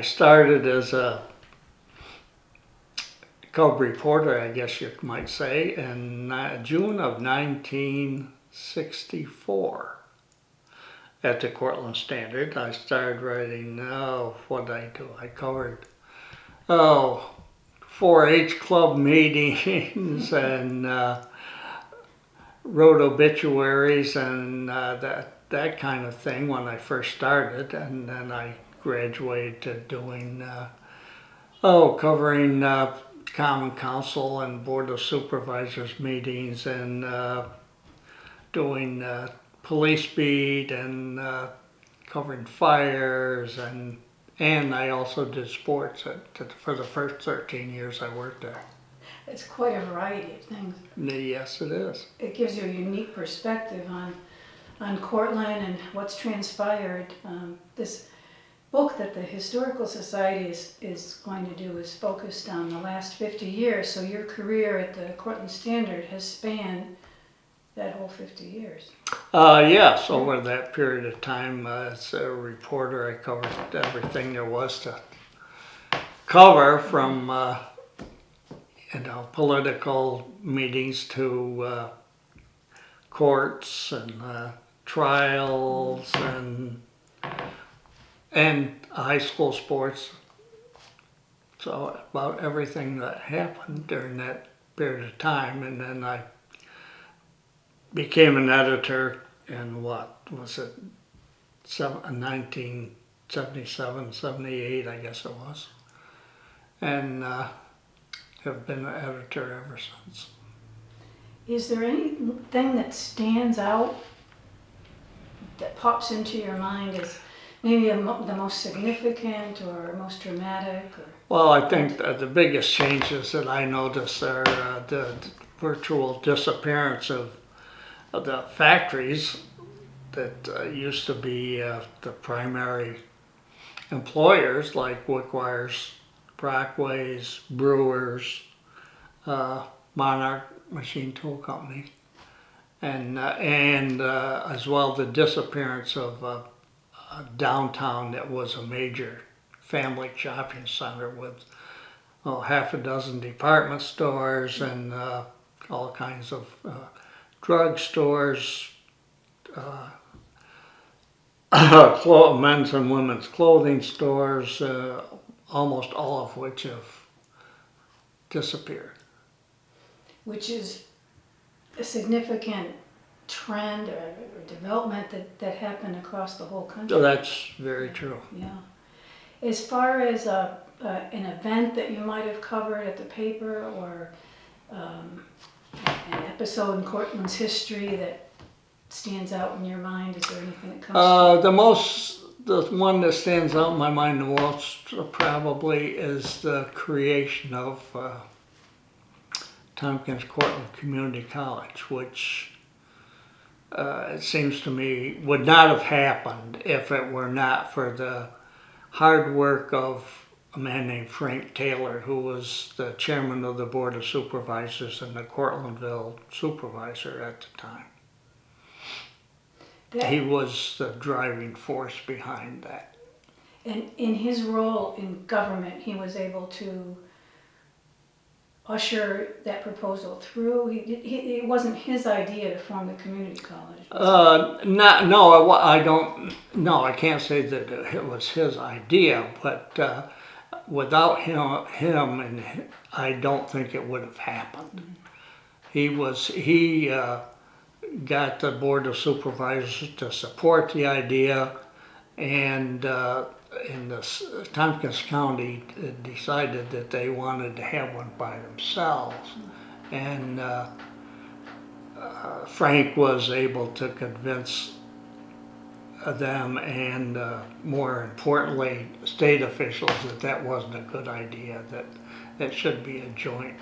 started as a cub reporter, I guess you might say, in June of 1964 at the Cortland Standard. I started writing, what did I do? I covered, 4-H club meetings and wrote obituaries and that kind of thing when I first started, and then I graduated to doing covering Common Council and Board of Supervisors meetings and doing police beat and covering fires, and I also did sports for the first 13 years I worked there. It's quite a variety of things. Yes, it is. It gives you a unique perspective on Cortland and what's transpired. This book that the Historical Society is going to do is focused on the last 50 years, so your career at the Cortland Standard has spanned that whole 50 years. Yes, over that period of time, as a reporter, I covered everything there was to cover, from political meetings to courts and trials and high school sports. So about everything that happened during that period of time. And then I became an editor in 1977, 78, I guess it was. And have been an editor ever since. Is there anything that stands out, that pops into your mind as maybe the most significant or most dramatic? Well, I think that the biggest changes that I noticed are the virtual disappearance of the factories that used to be the primary employers, like Wickwires, Brockways, Brewers, Monarch Machine Tool Company, and as well the disappearance of downtown that was a major family shopping center with half a dozen department stores and all kinds of drug stores, men's and women's clothing stores, almost all of which have disappeared. Which is a significant trend or development that happened across the whole country. So that's very true. Yeah. As far as an event that you might have covered at the paper, or an episode in Cortland's history that stands out in your mind, is there anything that comes to you? The one that stands out in my mind the most probably is the creation of Tompkins Cortland Community College, which it seems to me would not have happened if it were not for the hard work of a man named Frank Taylor, who was the chairman of the Board of Supervisors and the Cortlandville supervisor at the time. He was the driving force behind that. And in his role in government, he was able to usher that proposal through. It wasn't his idea to form the community college. I can't say that it was his idea, but without him, and I don't think it would have happened. Mm-hmm. He got the Board of Supervisors to support the idea, and in Tompkins County decided that they wanted to have one by themselves, and Frank was able to convince them, and more importantly state officials, that that wasn't a good idea, that it should be a joint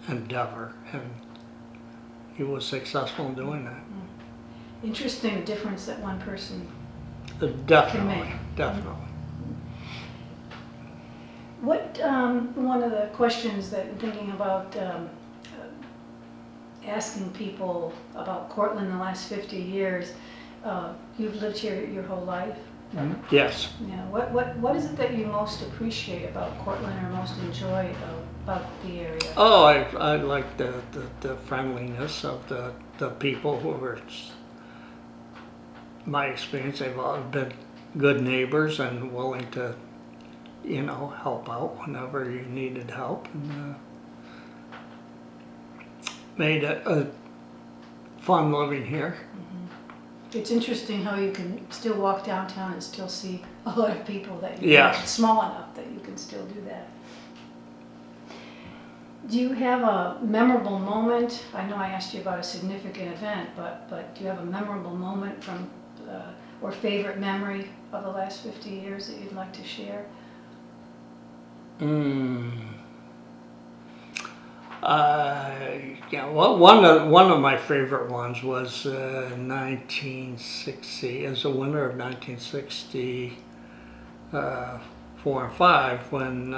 endeavor, and he was successful in doing that. Interesting difference that one person can make. Definitely. What, one of the questions that I'm thinking about asking people about Cortland in the last 50 years, you've lived here your whole life? Yes. Yeah. What is it that you most appreciate about Cortland or most enjoy about the area? Oh, I like the friendliness of the people who are, my experience, they've all been good neighbors and willing to, help out whenever you needed help, and made it a fun living here. It's interesting how you can still walk downtown and still see a lot of people that you Yes. It's small enough that you can still do that. Do you have a memorable moment? I know I asked you about a significant event, but do you have a memorable moment from or favorite memory of the last 50 years that you'd like to share? Yeah, well, one of my favorite ones was 1960, as the winter of 1964 and 5, when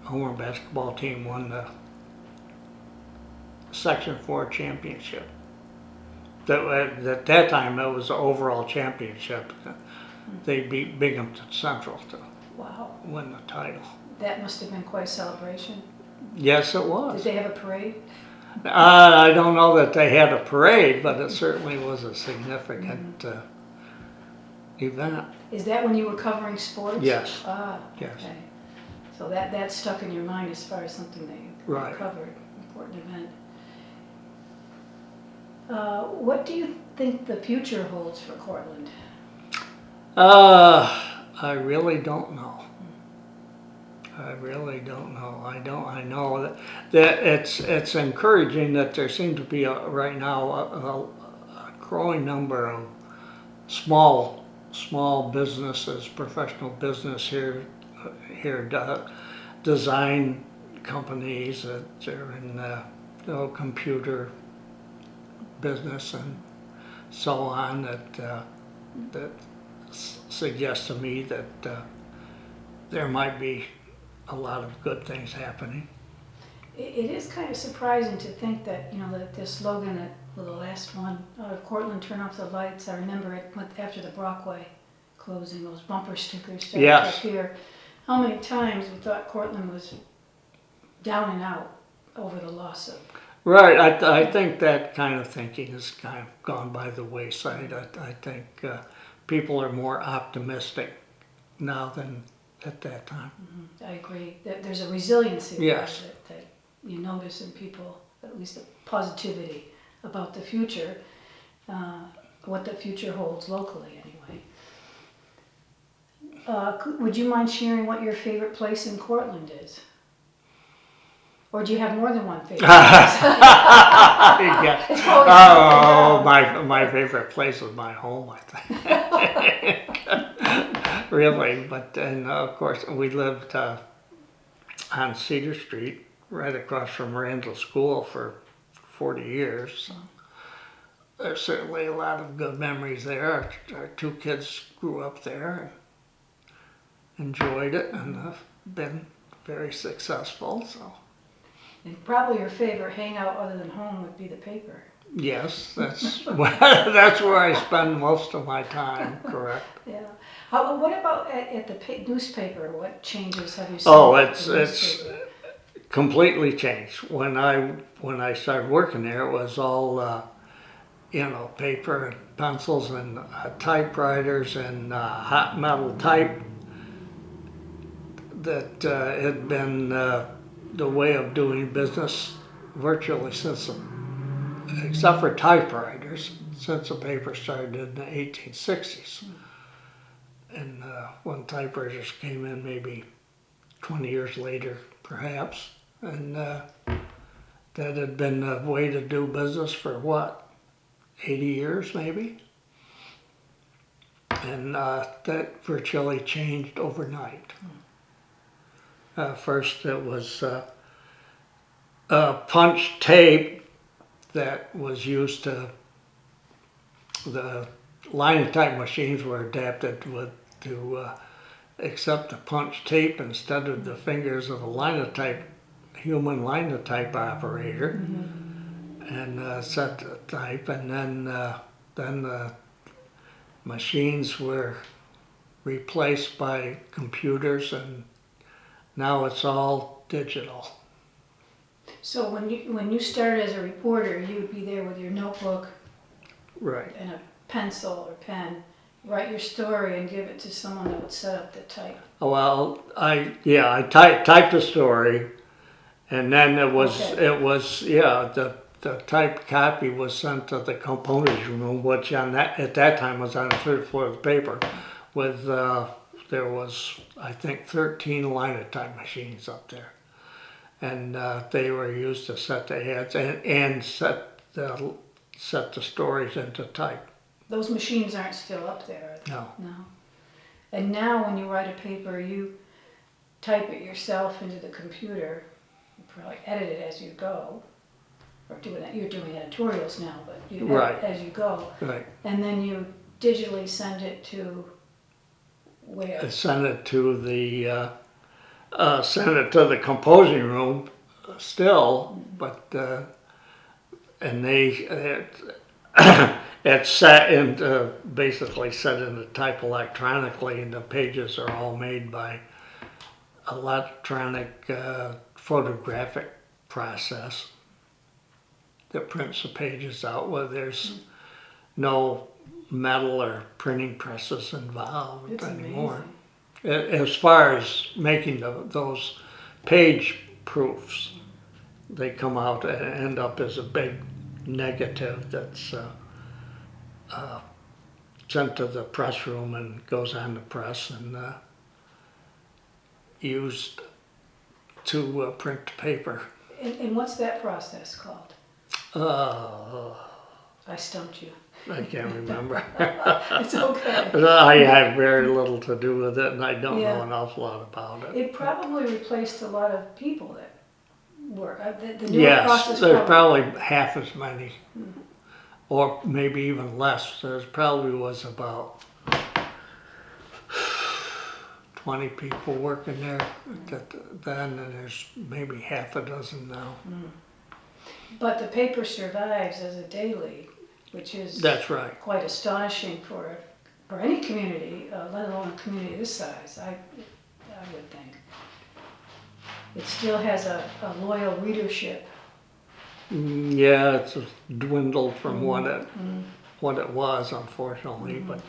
Homer basketball team won the Section 4 championship. At that time, it was the overall championship. They beat Binghamton Central to Wow, win the title. that must have been quite a celebration. Yes, it was. Did they have a parade? I don't know that they had a parade, but it certainly was a significant event. Is that when you were covering sports? Yes. Ah, Yes. okay. So that stuck in your mind as far as something that you Right. covered, important event. What do you think the future holds for Cortland? I really don't know. I really don't know. I know that it's encouraging that there seems to be right now a growing number of small businesses, professional business here, design companies that are in computer business and so on, that suggests to me that there might be a lot of good things happening. It is kind of surprising to think that, the slogan that, the last one, Cortland, turn off the lights. I remember it after the Brockway closing, those bumper stickers started to appear. How many times we thought Cortland was down and out over the loss of. Right, I think that kind of thinking has kind of gone by the wayside. I think people are more optimistic now than at that time. Mm-hmm. I agree. There's a resiliency Yes. that you notice in people, at least a positivity about the future, what the future holds locally anyway. Would you mind sharing what your favorite place in Cortland is? Or do you have more than one favorite place? Yeah. Oh, my favorite place is my home, I think. Really, but and of course we lived on Cedar Street, right across from Randall School for 40 years. So there's certainly a lot of good memories there. Our two kids grew up there and enjoyed it, and have been very successful. So. And probably your favorite hangout other than home would be the paper. Yes, that's that's where I spend most of my time. Correct. Yeah. What about at the newspaper? What changes have you seen? Oh, it's completely changed. When I started working there, it was all paper and pencils and typewriters and hot metal type. That had been the way of doing business virtually except for typewriters, since the paper started in the 1860s. And when typewriters came in maybe 20 years later, perhaps, and that had been the way to do business for 80 years maybe? And that virtually changed overnight. First it was punch tape that was used to, the linotype machines were adapted to accept the punch tape instead of the fingers of a human linotype operator, and set the type, and then the machines were replaced by computers, and now it's all digital. So when you started as a reporter, you would be there with your notebook Right. and a pencil or pen, write your story and give it to someone that would set up the type. Well, I typed the story, and then the typed copy was sent to the components room, which at that time was on the third floor of the paper, with there was, I think, 13 linotype machines up there, and they were used to set the ads and set the stories into type. Those machines aren't still up there, are they? No. No. And now when you write a paper, you type it yourself into the computer. You probably edit it as you go. Or you're doing editorials now, but you edit as you go. Right. And then you digitally send it to where? I sent it to the composing room still, but and it's set into basically set into type electronically, and the pages are all made by electronic photographic process that prints the pages out, where there's no metal or printing presses involved It's anymore. amazing. As far as making those page proofs, they come out and end up as a big negative that's sent to the press room and goes on the press and used to print the paper. And what's that process called? I stumped you. I can't remember. It's okay. I have very little to do with it, and I don't Yeah. know an awful lot about it. It probably replaced a lot of people that were, the newer Yes, process there's probably half as many, or maybe even less. There probably was about 20 people working there then, and there's maybe half a dozen now. But the paper survives as a daily, which is That's right. quite astonishing for any community, let alone a community this size, I would think. It still has a loyal readership. Yeah, it's dwindled from what it was, unfortunately, but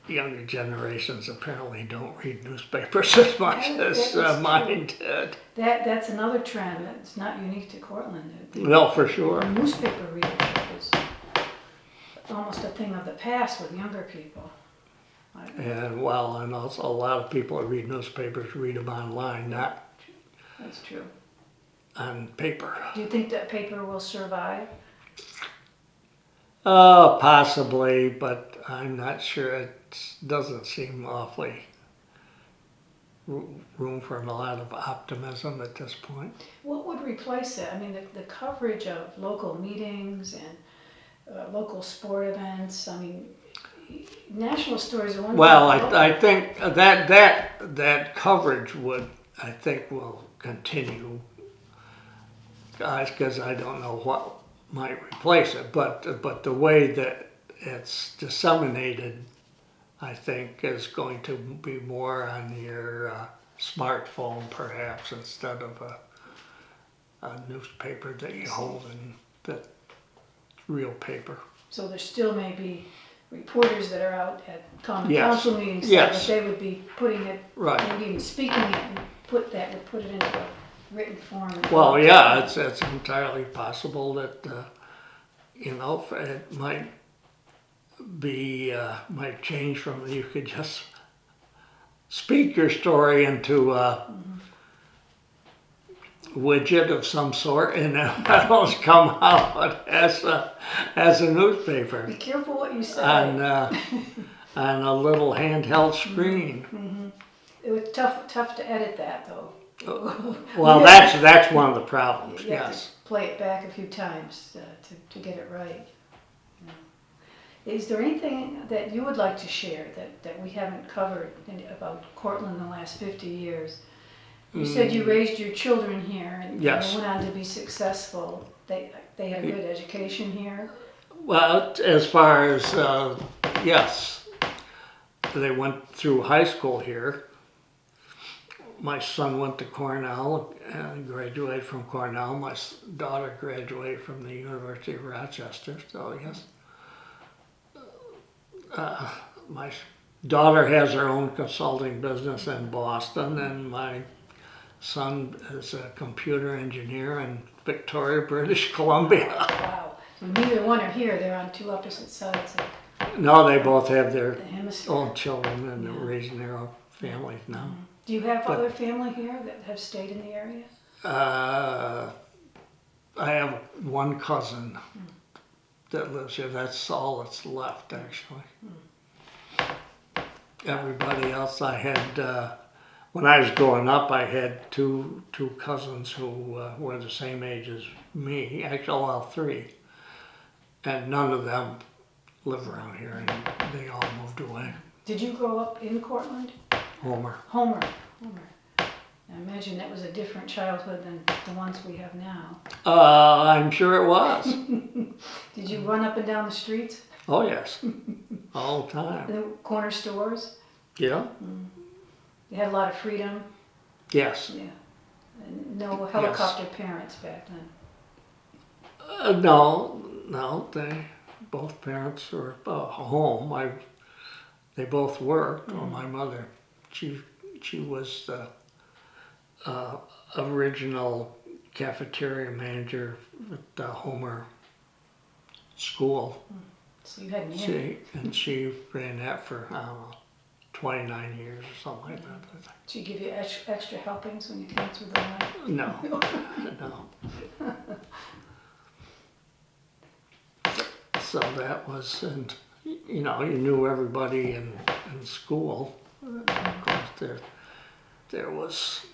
younger generations apparently don't read newspapers as much as mine did. That's another trend that's not unique to Cortland. No, for sure. Newspaper readership is almost a thing of the past with younger people. And also a lot of people that read newspapers read them online, not That's true. on paper. Do you think that paper will survive? Possibly, but I'm not sure. It doesn't seem awfully room for a lot of optimism at this point. What would replace it? I mean, the coverage of local meetings and local sport events. I mean, national stories are one thing. Well, I think that coverage will continue, because I don't know what might replace it, but the way that it's disseminated, I think, is going to be more on your smartphone, perhaps, instead of a newspaper that you hold in the real paper. So there still may be reporters that are out at common Yes. council meetings, Yes. but they would be putting it, Right. maybe even speaking it, and put it into a written form. Well, yeah, it's entirely possible that it might change from you could just speak your story into a widget of some sort, and it'll come out as a newspaper Be careful what you say. on a little handheld screen. It was tough to edit that, though. Well, that's one of the problems. You have Yes. to play it back a few times to get it right. Is there anything that you would like to share that we haven't covered about Cortland in the last 50 years? You said you raised your children here and Yes. they went on to be successful. They had a good education here. Well, as far as yes, they went through high school here. My son went to Cornell and graduated from Cornell. My daughter graduated from the University of Rochester. So yes, my daughter has her own consulting business in Boston, and my son is a computer engineer in Victoria, British Columbia. Wow. So neither one are here. They're on two opposite sides of No, they both have their the hemisphere. own children and they're raising their own families now. Do you have other family here that have stayed in the area? I have one cousin that lives here. That's all that's left, actually. Everybody else I had, when I was growing up, I had two cousins who were the same age as me, actually, well, three. And none of them live around here, and they all moved away. Did you grow up in Cortland? Homer. Homer. I imagine that was a different childhood than the ones we have now. I'm sure it was. Did you run up and down the streets? Oh, yes. All the time. The corner stores? Yeah. You had a lot of freedom? Yes. Yeah. And no helicopter parents back then? No, they both parents were home. They both worked. Well, my mother, she was the original cafeteria manager at the Homer School. So you had an in. She ran that for, I don't know, 29 years or something like that. Did she give you extra helpings when you came through the line? No, no. So that was, and you know, you knew everybody in school. Of course, there was,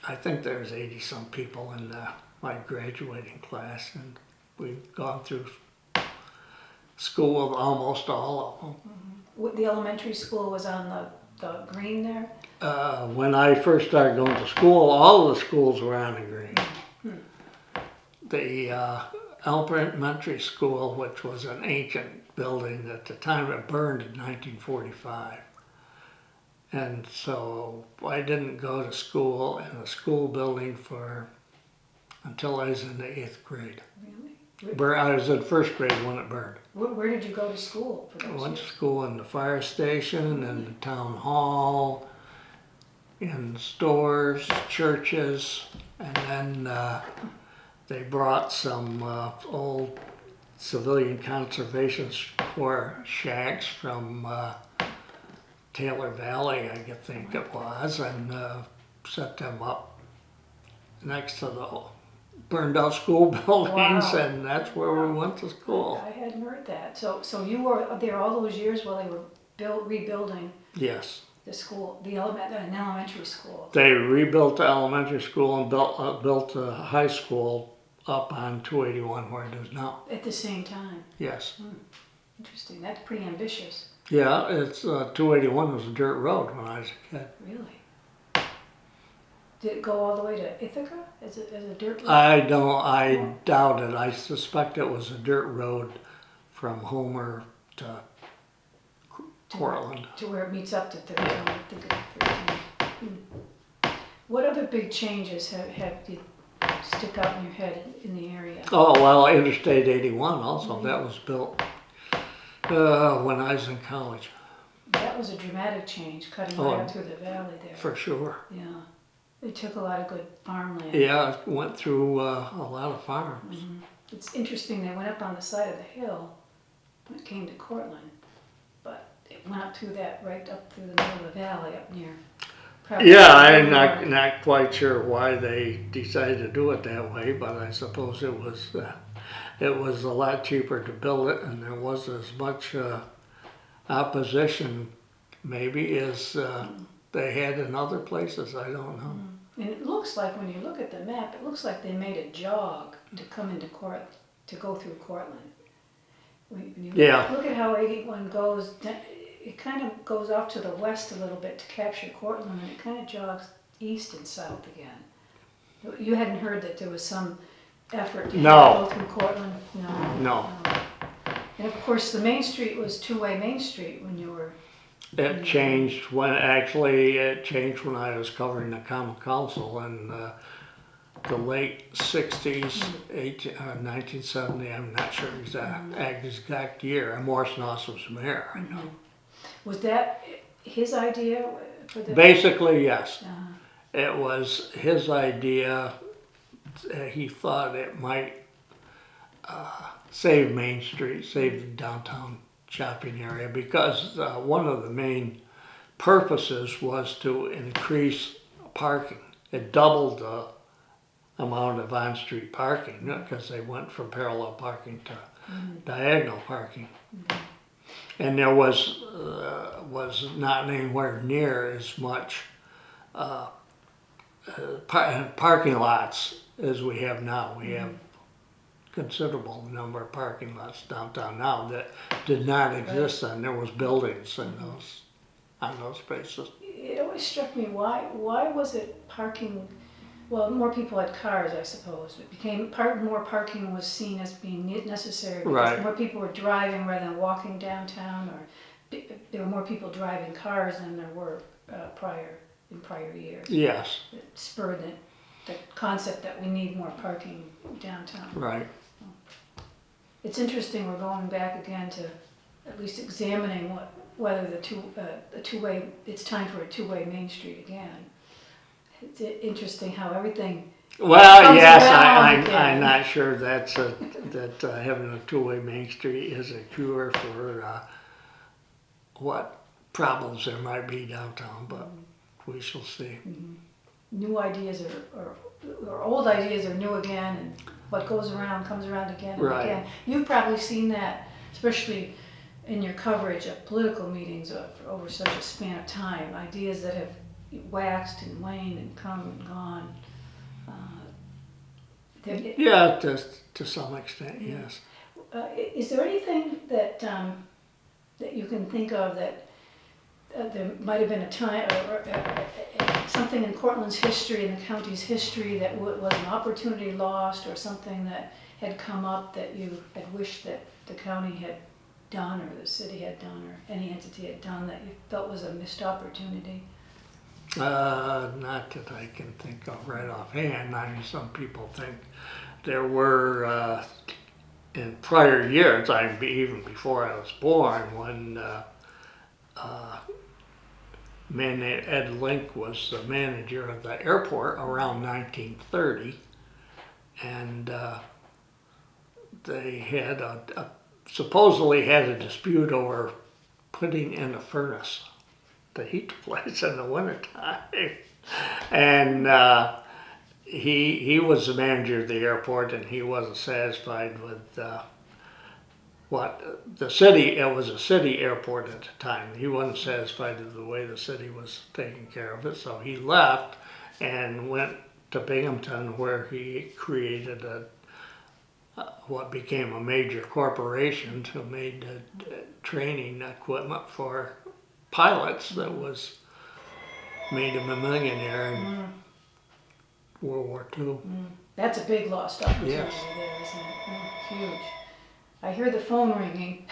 I think there was 80-some people in my graduating class, and we've gone through school with almost all of them. The elementary school was on the green there? When I first started going to school, all of the schools were on the green. The elementary school, which was an ancient building at the time, it burned in 1945. And so I didn't go to school in a school building until I was in the 8th grade. Really? I was in 1st grade when it burned. Where did you go to school for I those went years? to school in the fire station, in the town hall, in stores, churches, and then they brought some old civilian conservation corps shacks from Taylor Valley, I think it was, and set them up next to the burned out school buildings, Wow. and that's where we went to school. I hadn't heard that. So you were there all those years while they were rebuilding Yes. the school, an elementary school. They rebuilt the elementary school and built the high school up on 281 where it is now. At the same time. Yes. Interesting. That's pretty ambitious. Yeah, it's 281 was a dirt road when I was a kid. Really? Did it go all the way to Ithaca as a dirt road? I doubt it. I suspect it was a dirt road from Homer to Cortland. To where it meets up to 13. I think it's 13. What other big changes have you stick out in your head in the area? Oh, well, Interstate 81 also, that was built when I was in college. That was a dramatic change, cutting right up through the valley there. For sure. Yeah. It took a lot of good farmland. Yeah, it went through a lot of farms. It's interesting, they went up on the side of the hill when it came to Cortland, but it went up through that, right up through the middle of the valley up near. Yeah, I'm not quite sure why they decided to do it that way, but I suppose it was a lot cheaper to build it, and there wasn't as much opposition maybe as they had in other places. I don't know. And it looks like, when you look at the map, it looks like they made a jog to come into to go through Cortland. When you look at how 81 goes, it kind of goes off to the west a little bit to capture Cortland, and it kind of jogs east and south again. You hadn't heard that there was some effort to go through Cortland? No. And of course the main street was two-way Main Street when you were It changed when when I was covering the common council in the late 60s, 1970. I'm not sure exact year. Morris Noss was mayor. I know. Was that his idea for the? Basically, yes. It was his idea. He thought it might save Main Street, save the downtown shopping area, because one of the main purposes was to increase parking. It doubled the amount of on-street parking because they went from parallel parking to diagonal parking. And there was not anywhere near as much parking lots as we have now. We have considerable number of parking lots downtown now that did not exist then. There was buildings in those spaces. It always struck me, why was it parking? Well, more people had cars, I suppose. It became more parking was seen as being necessary because more people were driving rather than walking downtown, or there were more people driving cars than there were in prior years. Yes. It spurred the concept that we need more parking downtown. Right. It's interesting. We're going back again to at least examining whether the two-way. It's time for a two-way Main Street again. It's interesting how everything. Well, yes, I'm not sure that having a two-way Main Street is a cure for what problems there might be downtown, but we shall see. New ideas or old ideas are new again, and what goes around comes around again and again. You've probably seen that, especially in your coverage of political meetings over such a span of time. Ideas that have waxed and waned and come and gone. Yeah, to some extent, yes. Is there anything that that you can think of that there might have been a time or something in Cortland's history, in the county's history, that was an opportunity lost, or something that had come up that you had wished that the county had done, or the city had done, or any entity had done, that you felt was a missed opportunity? Not that I can think of right offhand. I mean, some people think there were in prior years, even before I was born, when a man named Ed Link was the manager of the airport around 1930, and they had supposedly had a dispute over putting in a furnace to heat the place in the wintertime. And he was the manager of the airport, and he wasn't satisfied with what the city, it was a city airport at the time. He wasn't satisfied with the way the city was taking care of it, so he left and went to Binghamton, where he created what became a major corporation who made training equipment for pilots that made him a millionaire in World War II. That's a big lost opportunity. Yes. There, isn't it? Huge. I hear the phone ringing.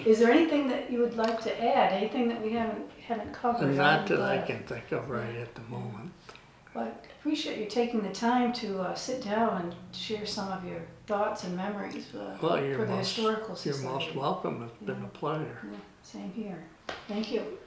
Is there anything that you would like to add? Anything that we haven't covered? Not that I can think of right at the moment. Well, I appreciate you taking the time to sit down and share some of your thoughts and memories for the Historical Society. You're most welcome. It's been a pleasure. Yeah, same here. Thank you.